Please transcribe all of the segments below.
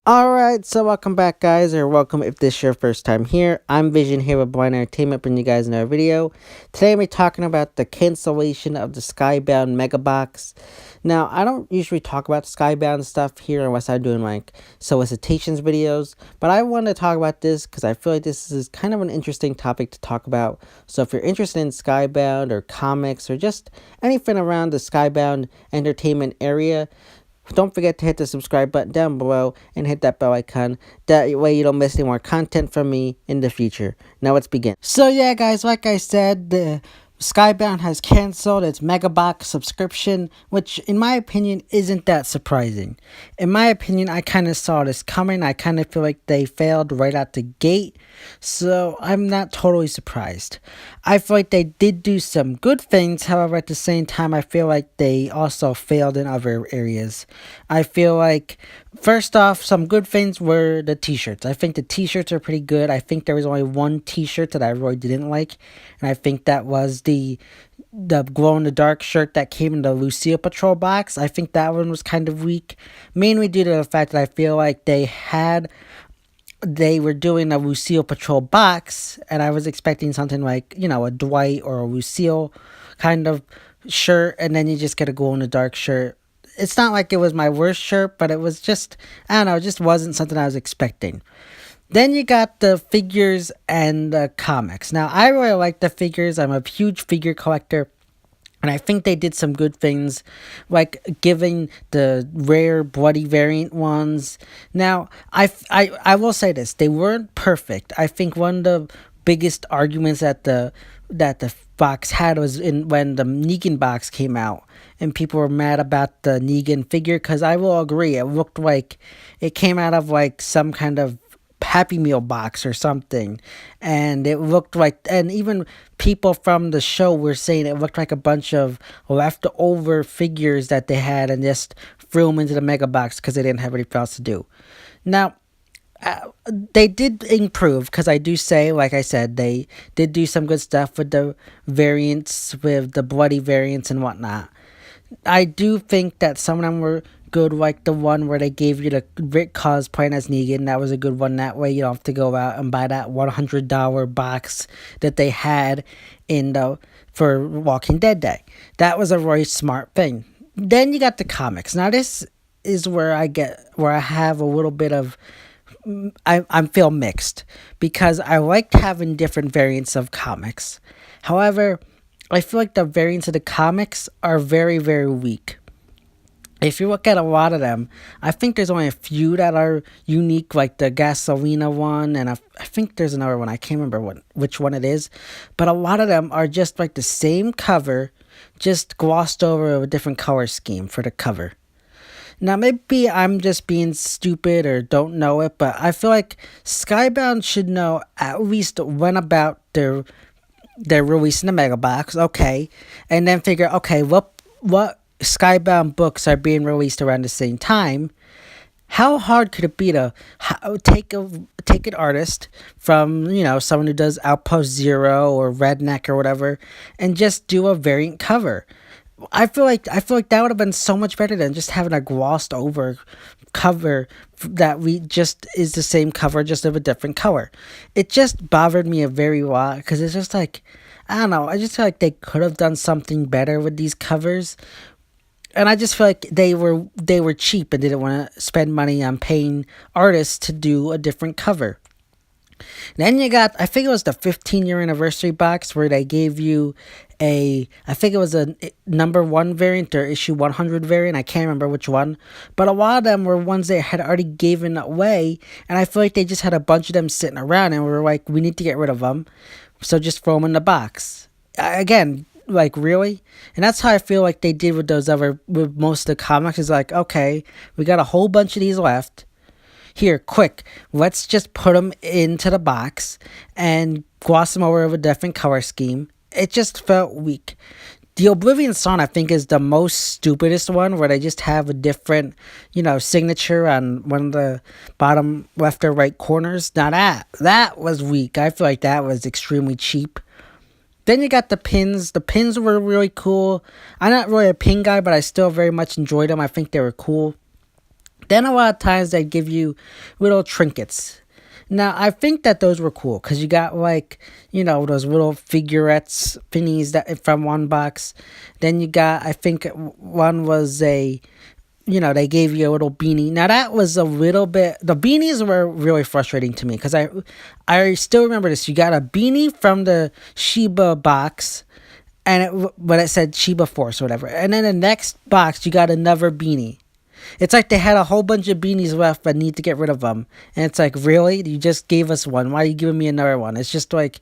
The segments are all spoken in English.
Alright, so welcome back, guys, or welcome if this is your first time here. I'm Vision here with Blind Entertainment, bringing you guys another video. Today we're talking about the cancellation of the Skybound Megabox. Now, I don't usually talk about Skybound stuff here unless I'm doing like solicitations videos, but I want to talk about this because I feel like this is kind of an interesting topic to talk about. So if you're interested in Skybound or comics or just anything around the Skybound entertainment area, don't forget to hit the subscribe button down below and hit that bell icon. That way you don't miss any more content from me in the future. Now let's begin. So yeah, guys, like I said, the Skybound has canceled its Megabox subscription, which in my opinion isn't that surprising. In my opinion, I kind of saw this coming. I kind of feel like they failed right out the gate, so I'm not totally surprised. I feel like they did do some good things, however, at the same time, I feel like they also failed in other areas. I feel like, first off, some good things were the t-shirts. I think the t-shirts are pretty good. I think there was only one t-shirt that I really didn't like, and I think that was the glow in the dark shirt that came in the Lucille Patrol box. I think that one was kind of weak, mainly due to the fact that I feel like they were doing a Lucille Patrol box, and I was expecting something like, a Dwight or a Lucille kind of shirt, and then you just get a glow in the dark shirt. It's not like it was my worst shirt, but it was just, I don't know, it just wasn't something I was expecting. Then you got the figures and the comics. Now, I really like the figures. I'm a huge figure collector. And I think they did some good things, like giving the rare bloody variant ones. Now, I will say this: they weren't perfect. I think one of the biggest arguments that the box had was when the Negan box came out, and people were mad about the Negan figure. Because I will agree, it looked like it came out of like some kind of Happy Meal box or something, and it looked like, and even people from the show were saying it looked like a bunch of leftover figures that they had and just threw them into the mega box because they didn't have anything else to do. Now, they did improve, because I do say, like I said, they did do some good stuff with the variants, with the bloody variants and whatnot. I do think that some of them were good, like the one where they gave you the Rick cosplaying as Negan. That was a good one. That way you don't have to go out and buy that $100 box that they had in the for Walking Dead Day. That was a really smart thing. Then you got the comics. Now this is where I have a little bit of, I feel mixed, because I liked having different variants of comics. However, I feel like the variants of the comics are very, very weak. If you look at a lot of them, I think there's only a few that are unique, like the Gasolina one, and I think there's another one. I can't remember which one it is, but a lot of them are just like the same cover, just glossed over with a different color scheme for the cover. Now, maybe I'm just being stupid or don't know it, but I feel like Skybound should know at least when about they're releasing the Mega Box, okay, and then figure, okay, what Skybound books are being released around the same time. How hard could it be to take an artist from, someone who does Outpost Zero or Redneck or whatever, and just do a variant cover? I feel like that would have been so much better than just having a glossed over cover that we just is the same cover, just of a different color. It just bothered me a very lot, because it's just like, I don't know, I just feel like they could have done something better with these covers. And I just feel like they were cheap and didn't want to spend money on paying artists to do a different cover. Then you got, I think it was the 15-year anniversary box, where they gave you I think it was a number 1 variant or issue 100 variant. I can't remember which one. But a lot of them were ones they had already given away. And I feel like they just had a bunch of them sitting around, and we were like, we need to get rid of them, so just throw them in the box. Again, like, really? And that's how I feel like they did with most of the comics. Is like, okay, we got a whole bunch of these left. Here, quick, let's just put them into the box and gloss them over with a different color scheme. It just felt weak. The Oblivion Song, I think, is the most stupidest one, where they just have a different, signature on one of the bottom left or right corners. Now that was weak. I feel like that was extremely cheap. Then you got the pins. The pins were really cool. I'm not really a pin guy, but I still very much enjoyed them. I think they were cool. Then a lot of times they give you little trinkets. Now I think that those were cool because you got like, those little figurettes thingies that from one box. Then you got, I think one was they gave you a little beanie. Now that was a little bit. The beanies were really frustrating to me because I still remember this. You got a beanie from the Shiba box, but it said Shiba Force or whatever. And then the next box you got another beanie. It's like they had a whole bunch of beanies left, but need to get rid of them. And it's like, really? You just gave us one. Why are you giving me another one? It's just like,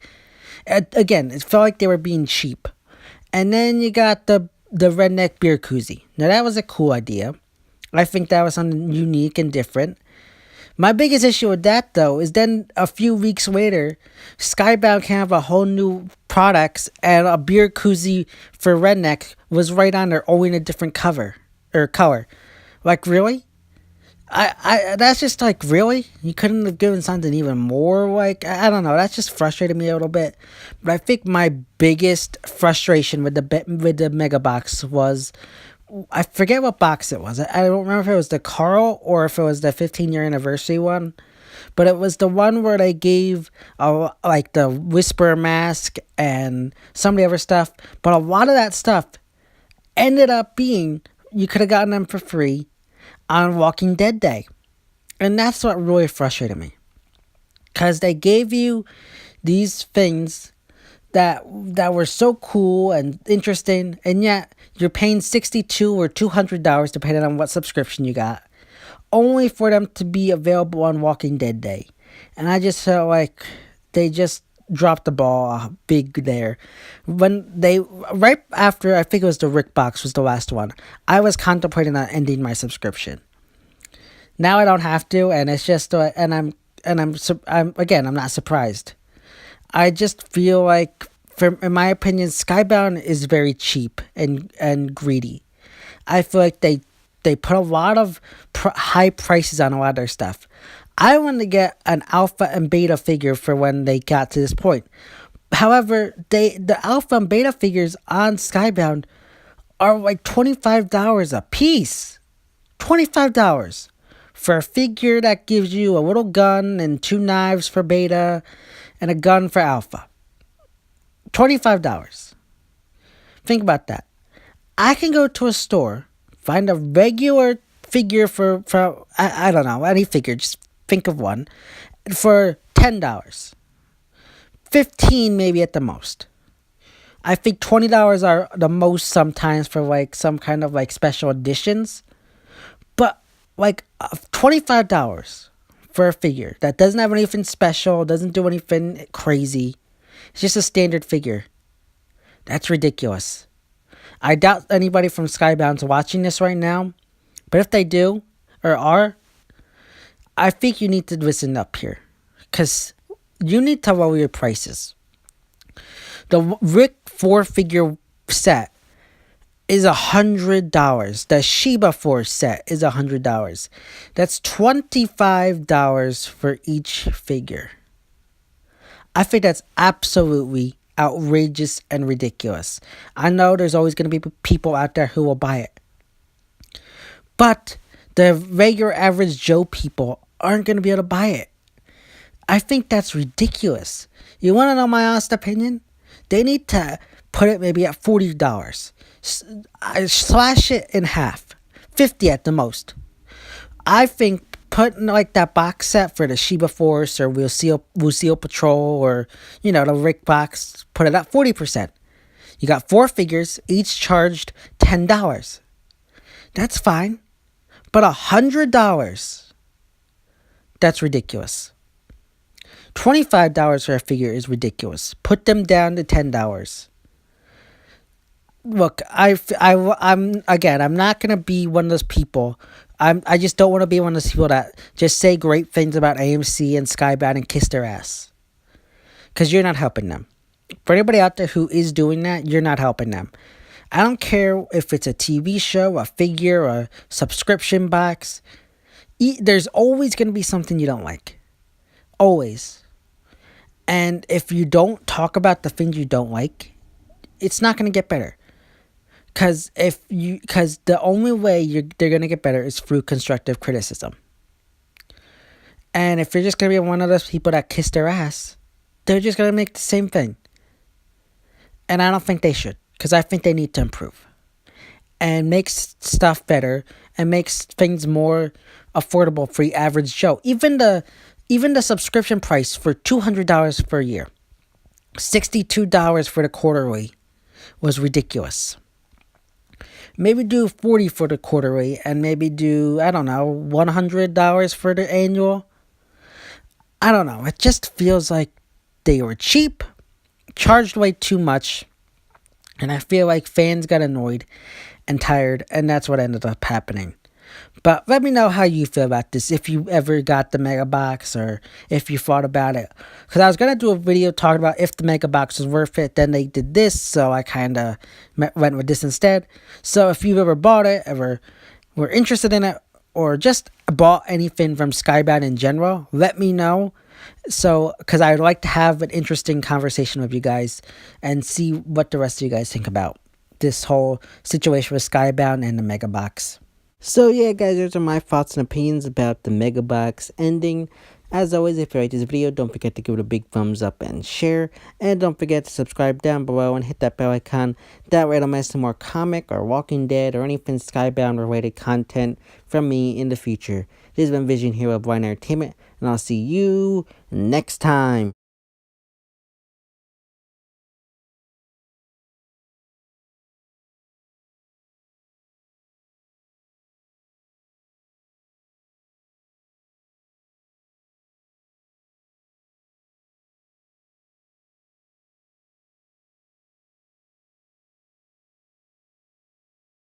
again, it felt like they were being cheap. And then you got the redneck beer koozie. Now that was a cool idea. I think that was something unique and different. My biggest issue with that, though, is then a few weeks later, Skybound came out with a whole new products, and a beer koozie for redneck was right on there, only in a different cover or color. Like, really? That's just like, really? You couldn't have given something even more, like, I don't know. That's just frustrated me a little bit. But I think my biggest frustration with the Megabox was, I forget what box it was. I don't remember if it was the Carl or if it was the 15-year anniversary one. But it was the one where they gave like the Whisper mask and some of the other stuff. But a lot of that stuff ended up being, you could have gotten them for free on Walking Dead Day. And that's what really frustrated me. Because they gave you these things that were so cool and interesting, and yet you're paying $62 or $200 depending on what subscription you got, only for them to be available on Walking Dead Day. And I just felt like they just dropped the ball big there. When they, right after, I think it was the Rick box was the last one, I was contemplating on ending my subscription. Now I don't have to, and it's just, I'm not surprised. I just feel like, in my opinion, Skybound is very cheap and greedy. I feel like they put a lot of high prices on a lot of their stuff. I wanted to get an alpha and beta figure for when they got to this point. However, the alpha and beta figures on Skybound are like $25 a piece. $25 for a figure that gives you a little gun and 2 knives for beta and a gun for alpha. $25. Think about that. I can go to a store, find a regular figure for I don't know, any figure, just think of one, for $10. 15 maybe at the most. I think $20 are the most sometimes for like some kind of like special editions. But like $25 for a figure that doesn't have anything special, doesn't do anything crazy. It's just a standard figure. That's ridiculous. I doubt anybody from Skybound's watching this right now. But if they do, or are, I think you need to listen up here. Because you need to lower your prices. The Rick 4-figure set is $100. The Shiba Force set is $100. That's $25 for each figure. I think that's absolutely outrageous and ridiculous. I know there's always going to be people out there who will buy it. But the regular average Joe people aren't going to be able to buy it. I think that's ridiculous. You want to know my honest opinion? They need to put it maybe at $40. Slash it in half. $50 at the most. I think putting like that box set for the Shiba Force or Lucille Patrol or, the Rick box, put it at 40%. You got 4 figures, each charged $10. That's fine. But $100, that's ridiculous. $25 for a figure is ridiculous. Put them down to $10. Look, I'm not gonna be one of those people. I just don't want to be one of those people that just say great things about AMC and Skybound and kiss their ass. Because you're not helping them. For anybody out there who is doing that, you're not helping them. I don't care if it's a TV show, a figure, a subscription box. There's always going to be something you don't like. Always. And if you don't talk about the things you don't like, it's not going to get better. Because the only way they're gonna get better is through constructive criticism. And if you're just gonna be one of those people that kiss their ass, they're just gonna make the same thing. And I don't think they should, because I think they need to improve and make stuff better and makes things more affordable for the average Joe. Even the subscription price for $200 per year, $62 for the quarterly, was ridiculous. Maybe do 40 for the quarterly and maybe do, I don't know, $100 for the annual. I don't know. It just feels like they were cheap, charged way too much, and I feel like fans got annoyed and tired, and that's what ended up happening. But let me know how you feel about this, if you ever got the Megabox or if you thought about it. Because I was going to do a video talking about if the Megabox was worth it, then they did this, so I kind of went with this instead. So if you've ever bought it, ever were interested in it, or just bought anything from Skybound in general, let me know. So, because I'd like to have an interesting conversation with you guys and see what the rest of you guys think about this whole situation with Skybound and the Megabox. So yeah, guys, those are my thoughts and opinions about the Megabox ending. As always, if you like this video, don't forget to give it a big thumbs up and share. And don't forget to subscribe down below and hit that bell icon. That way I don't miss some more comic or Walking Dead or anything Skybound related content from me in the future. This has been Vision here of Blind Entertainment, and I'll see you next time.